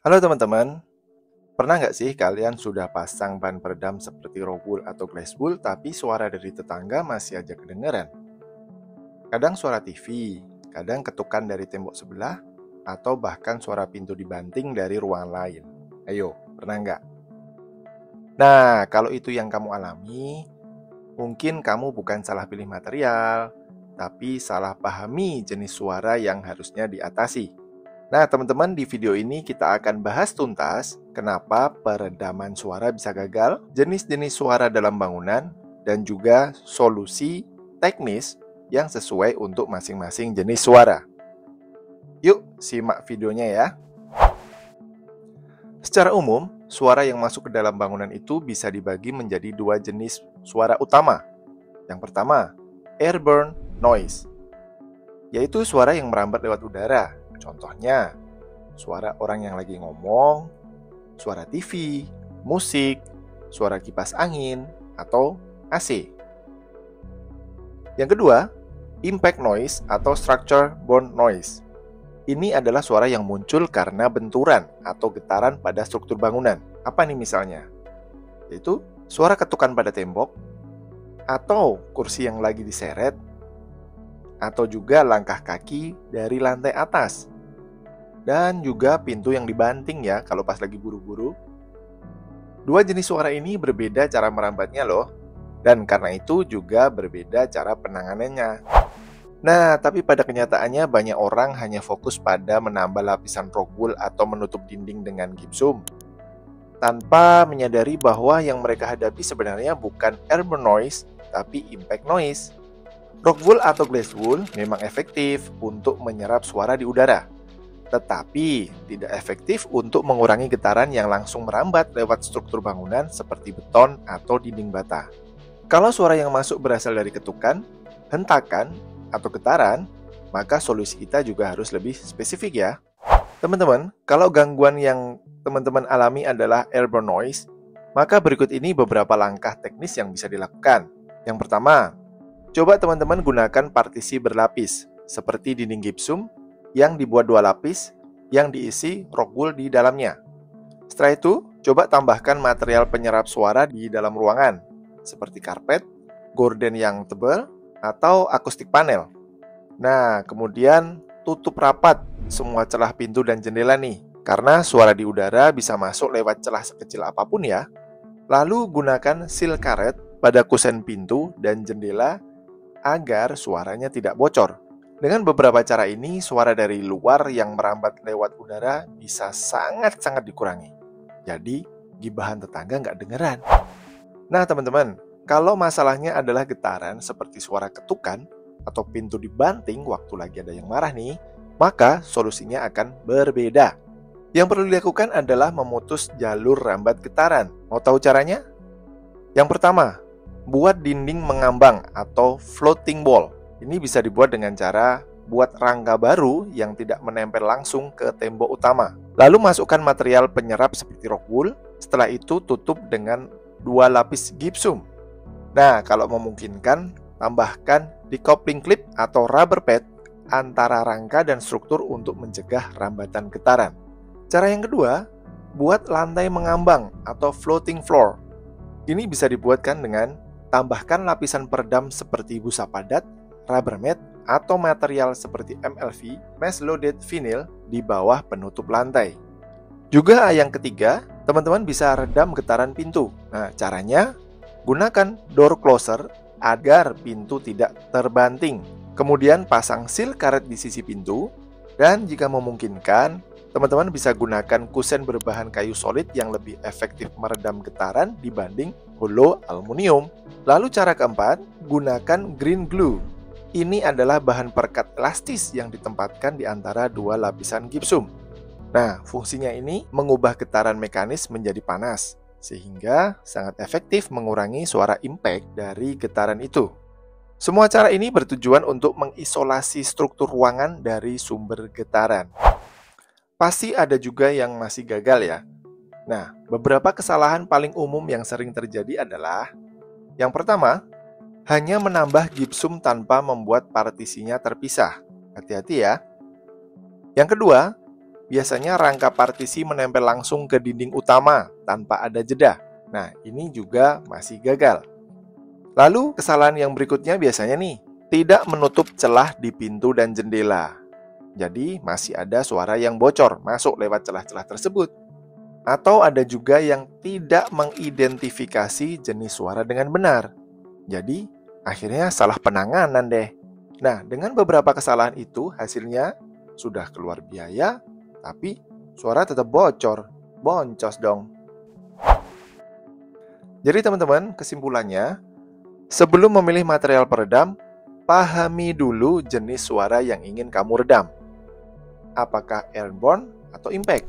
Halo teman-teman, pernah nggak sih kalian sudah pasang ban peredam seperti rock wool atau glass wool, tapi suara dari tetangga masih aja kedengeran? Kadang suara TV, kadang ketukan dari tembok sebelah, atau bahkan suara pintu dibanting dari ruangan lain. Ayo, pernah nggak? Nah, kalau itu yang kamu alami, mungkin kamu bukan salah pilih material, tapi salah pahami jenis suara yang harusnya diatasi. Nah, teman-teman, di video ini kita akan bahas tuntas kenapa peredaman suara bisa gagal, jenis-jenis suara dalam bangunan, dan juga solusi teknis yang sesuai untuk masing-masing jenis suara. Yuk, simak videonya ya. Secara umum, suara yang masuk ke dalam bangunan itu bisa dibagi menjadi dua jenis suara utama. Yang pertama, airborne noise, yaitu suara yang merambat lewat udara. Contohnya, suara orang yang lagi ngomong, suara TV, musik, suara kipas angin, atau AC. Yang kedua, impact noise atau structure-borne noise. Ini adalah suara yang muncul karena benturan atau getaran pada struktur bangunan. Apa nih misalnya? Yaitu suara ketukan pada tembok, atau kursi yang lagi diseret, atau juga langkah kaki dari lantai atas. Dan juga pintu yang dibanting ya kalau pas lagi buru-buru. Dua jenis suara ini berbeda cara merambatnya loh. Dan karena itu juga berbeda cara penanganannya. Nah, tapi pada kenyataannya banyak orang hanya fokus pada menambah lapisan rock wool atau menutup dinding dengan gypsum, tanpa menyadari bahwa yang mereka hadapi sebenarnya bukan airborne noise, tapi impact noise. Rock wool atau glass wool memang efektif untuk menyerap suara di udara, tetapi tidak efektif untuk mengurangi getaran yang langsung merambat lewat struktur bangunan seperti beton atau dinding bata. Kalau suara yang masuk berasal dari ketukan, hentakan, atau getaran, maka solusi kita juga harus lebih spesifik ya. Teman-teman, kalau gangguan yang teman-teman alami adalah airborne noise, maka berikut ini beberapa langkah teknis yang bisa dilakukan. Yang pertama, coba teman-teman gunakan partisi berlapis, seperti dinding gypsum yang dibuat 2 lapis yang diisi rock wool di dalamnya. Setelah itu, coba tambahkan material penyerap suara di dalam ruangan, seperti karpet, gorden yang tebal, atau akustik panel. Nah, kemudian tutup rapat semua celah pintu dan jendela nih, karena suara di udara bisa masuk lewat celah sekecil apapun ya. Lalu gunakan seal karet pada kusen pintu dan jendela agar suaranya tidak bocor. Dengan beberapa cara ini, suara dari luar yang merambat lewat udara bisa sangat-sangat dikurangi. Jadi, gibahan tetangga nggak dengeran. Nah, teman-teman, kalau masalahnya adalah getaran seperti suara ketukan atau pintu dibanting waktu lagi ada yang marah nih, maka solusinya akan berbeda. Yang perlu dilakukan adalah memutus jalur rambat getaran. Mau tahu caranya? Yang pertama, buat dinding mengambang atau floating wall. Ini bisa dibuat dengan cara buat rangka baru yang tidak menempel langsung ke tembok utama. Lalu masukkan material penyerap seperti rock wool. Setelah itu tutup dengan 2 lapis gypsum. Nah, kalau memungkinkan, tambahkan decoupling clip atau rubber pad antara rangka dan struktur untuk mencegah rambatan getaran. Cara yang kedua, buat lantai mengambang atau floating floor. Ini bisa dibuatkan dengan tambahkan lapisan peredam seperti busa padat, rubber mat, atau material seperti MLV, mass loaded vinyl di bawah penutup lantai. Juga yang ketiga, teman-teman bisa redam getaran pintu. Nah, caranya gunakan door closer agar pintu tidak terbanting. Kemudian pasang seal karet di sisi pintu, dan jika memungkinkan, teman-teman bisa gunakan kusen berbahan kayu solid yang lebih efektif meredam getaran dibanding holo aluminium. Lalu cara keempat, gunakan green glue. Ini adalah bahan perekat elastis yang ditempatkan di antara 2 lapisan gypsum. Nah, fungsinya ini mengubah getaran mekanis menjadi panas, sehingga sangat efektif mengurangi suara impact dari getaran itu. Semua cara ini bertujuan untuk mengisolasi struktur ruangan dari sumber getaran. Pasti ada juga yang masih gagal ya. Nah, beberapa kesalahan paling umum yang sering terjadi adalah: yang pertama, hanya menambah gypsum tanpa membuat partisinya terpisah. Hati-hati ya. Yang kedua, biasanya rangka partisi menempel langsung ke dinding utama tanpa ada jeda. Nah, ini juga masih gagal. Lalu, kesalahan yang berikutnya biasanya nih, tidak menutup celah di pintu dan jendela. Jadi, masih ada suara yang bocor masuk lewat celah-celah tersebut. Atau ada juga yang tidak mengidentifikasi jenis suara dengan benar. Jadi, akhirnya salah penanganan deh. Nah, dengan beberapa kesalahan itu, hasilnya sudah keluar biaya, tapi suara tetap bocor. Boncos dong. Jadi teman-teman, kesimpulannya, sebelum memilih material peredam, pahami dulu jenis suara yang ingin kamu redam. Apakah airborne atau impact?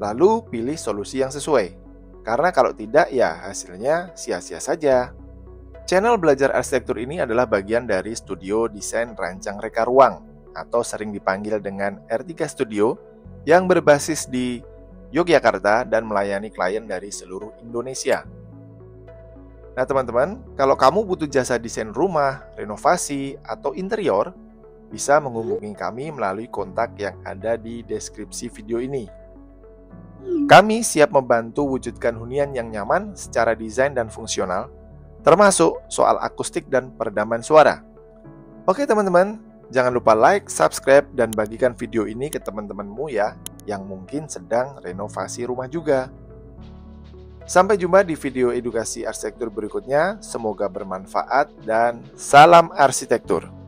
Lalu pilih solusi yang sesuai. Karena kalau tidak, ya hasilnya sia-sia saja. Channel Belajar Arsitektur ini adalah bagian dari studio desain rancang reka ruang, atau sering dipanggil dengan R3 Studio, yang berbasis di Yogyakarta dan melayani klien dari seluruh Indonesia. Nah teman-teman, kalau kamu butuh jasa desain rumah, renovasi, atau interior, bisa menghubungi kami melalui kontak yang ada di deskripsi video ini. Kami siap membantu wujudkan hunian yang nyaman secara desain dan fungsional, termasuk soal akustik dan peredaman suara. Oke teman-teman, jangan lupa like, subscribe, dan bagikan video ini ke teman-temanmu ya, yang mungkin sedang renovasi rumah juga. Sampai jumpa di video edukasi arsitektur berikutnya. Semoga bermanfaat dan salam arsitektur.